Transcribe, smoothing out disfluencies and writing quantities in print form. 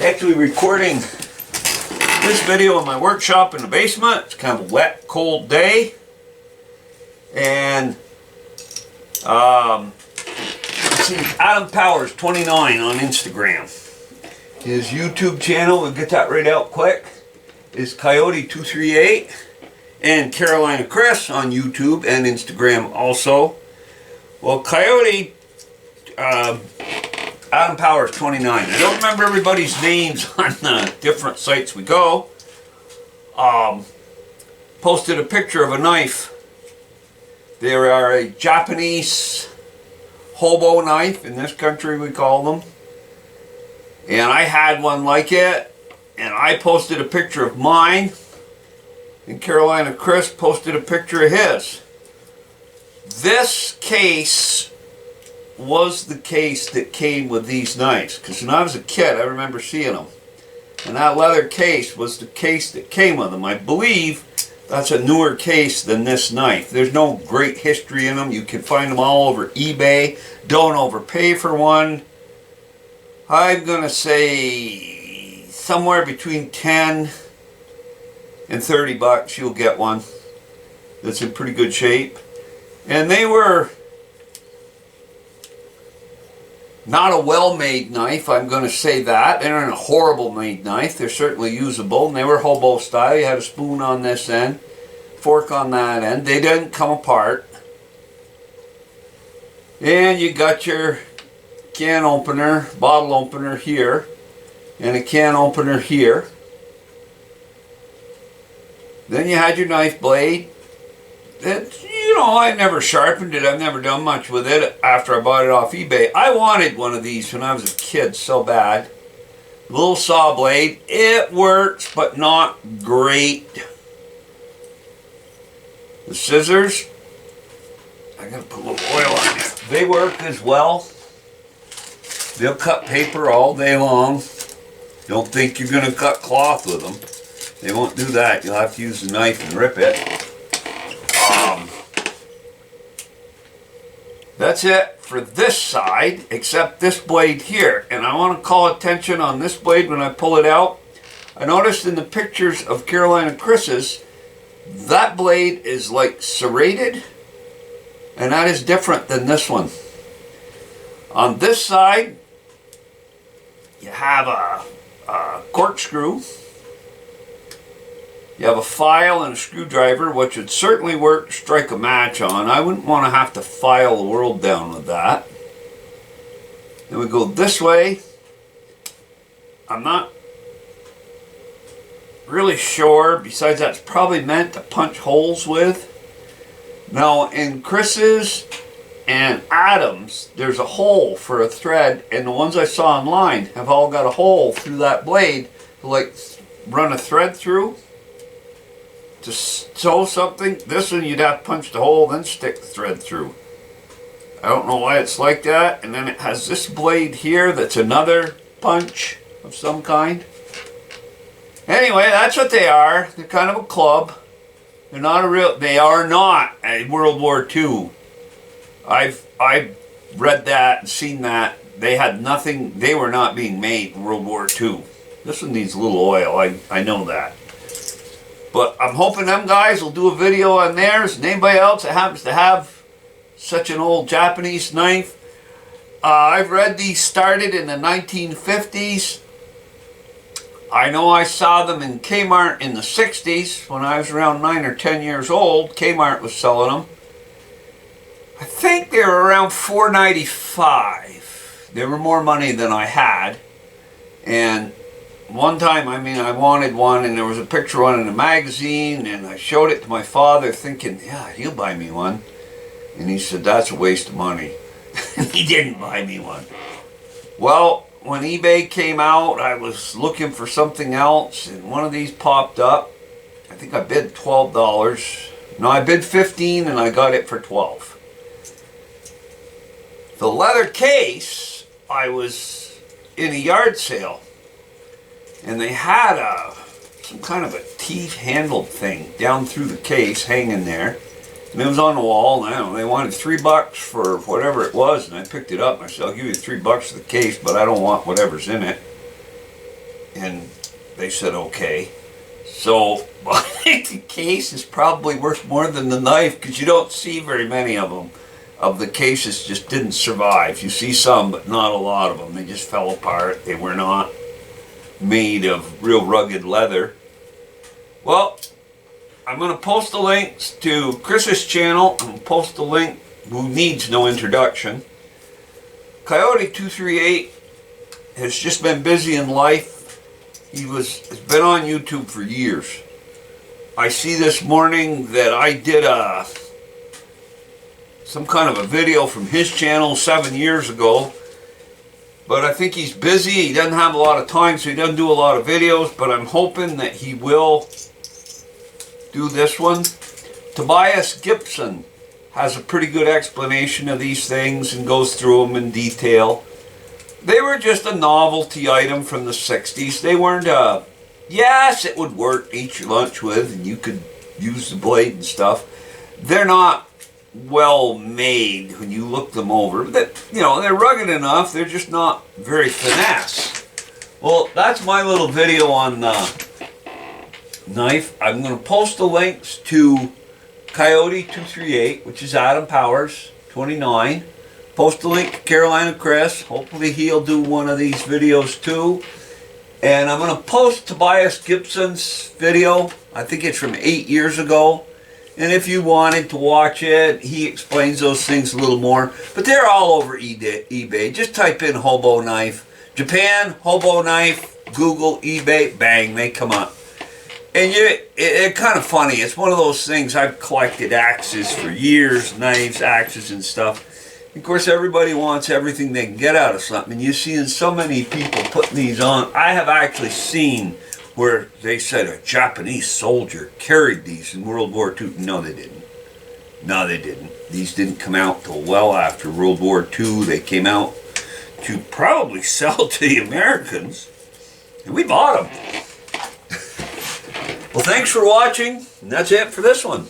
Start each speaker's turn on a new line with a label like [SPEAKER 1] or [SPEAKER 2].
[SPEAKER 1] Actually recording this video in my workshop in the basement. It's kind of a wet, cold day. And let's see, Adam Powers 29 on Instagram. His YouTube channel, we'll get that right out quick, is Coyote 238, and Carolina Chris on YouTube and Instagram also. Well, Coyote Adam Powers 29. I don't remember everybody's names on the different sites we go. Posted a picture of a knife. They are a Japanese hobo knife. In this country we call them. And I had one like it. And I posted a picture of mine. And Carolina Chris posted a picture of his. This case was the case that came with these knives, because when I was a kid I remember seeing them, and that leather case was the case that came with them. I believe that's a newer case than this knife. There's no great history in them. You can find them all over eBay. Don't overpay for one. I'm gonna say somewhere between 10 and 30 bucks you'll get one that's in pretty good shape. And they were not a well-made knife, I'm going to say that. They weren't a horrible made knife. They're certainly usable, and they were hobo style. You had a spoon on this end, fork on that end. They didn't come apart. And you got your can opener, bottle opener here, and a can opener here. Then you had your knife blade. You know, I never sharpened it. I've never done much with it after I bought it off eBay. I wanted one of these when I was a kid so bad. Little saw blade. It works, but not great. The scissors, I gotta put a little oil on there. They work as well. They'll cut paper all day long. Don't think you're gonna cut cloth with them. They won't do that. You'll have to use the knife and rip it. That's it for this side, except this blade here. And I want to call attention on this blade when I pull it out. I noticed in the pictures of Carolina Chris's, that blade is like serrated, and that is different than this one. On this side, you have a corkscrew. You have a file and a screwdriver, which would certainly work to strike a match on. I wouldn't want to have to file the world down with that. Then we go this way. I'm not really sure. Besides, that's probably meant to punch holes with. Now, in Chris's and Adam's, there's a hole for a thread, and the ones I saw online have all got a hole through that blade to like run a thread through. To sew something, this one you'd have to punch the hole, then stick the thread through. I don't know why it's like that. And then it has this blade here that's another punch of some kind. Anyway, that's what they are. They're kind of a club. They're not a real, they are not a World War II. I've read that and seen that. They had nothing, they were not being made in World War II. This one needs a little oil, I know that. But I'm hoping them guys will do a video on theirs, and anybody else that happens to have such an old Japanese knife. I've read these started in the 1950s. I know I saw them in Kmart in the 60s when I was around 9 or 10 years old. Kmart was selling them. I think they were around $4.95. They were more money than I had. And one time, I wanted one, and there was a picture of one in a magazine, and I showed it to my father thinking, yeah, he'll buy me one. And he said, that's a waste of money. And he didn't buy me one. Well, when eBay came out, I was looking for something else, and one of these popped up. I think I bid $12. No, I bid $15, and I got it for $12. The leather case, I was in a yard sale. And they had some kind of a teeth-handled thing down through the case, hanging there. And it was on the wall, and I don't know, they wanted $3 for whatever it was, and I picked it up, and I said, I'll give you $3 for the case, but I don't want whatever's in it. And they said okay. So I think the case is probably worth more than the knife, because you don't see very many of them. Of the cases just didn't survive. You see some, but not a lot of them. They just fell apart. They were not made of real rugged leather. Well, I'm going to post the links to Chris's channel. I'm going to post the link, who needs no introduction. Coyote 238 has just been busy in life. Has been on YouTube for years. I see this morning that I did some kind of a video from his channel 7 years ago. But I think he's busy. He doesn't have a lot of time, so he doesn't do a lot of videos. But I'm hoping that he will do this one. Tobias Gibson has a pretty good explanation of these things and goes through them in detail. They were just a novelty item from the 60s. They weren't yes, it would work, eat your lunch with, and you could use the blade and stuff. They're not well made when you look them over. But they're rugged enough. They're just not very finesse. Well, that's my little video on knife. I'm going to post the links to Coyote 238, which is Adam Powers 29. Post the link to Carolina Chris. Hopefully he'll do one of these videos too. And I'm going to post Tobias Gibson's video. I think it's from 8 years ago. And if you wanted to watch it, he explains those things a little more. But they're all over eBay. Just type in Hobo knife. Japan, Hobo knife, Google, eBay, bang, they come up. And it's kind of funny. It's one of those things. I've collected axes for years, knives, axes and stuff. Of course, everybody wants everything they can get out of something. And you're seeing so many people putting these on. I have actually seen where they said a Japanese soldier carried these in World War II. No, they didn't. No, they didn't. These didn't come out till well after World War II. They came out to probably sell to the Americans. And we bought them. Well, thanks for watching. And that's it for this one.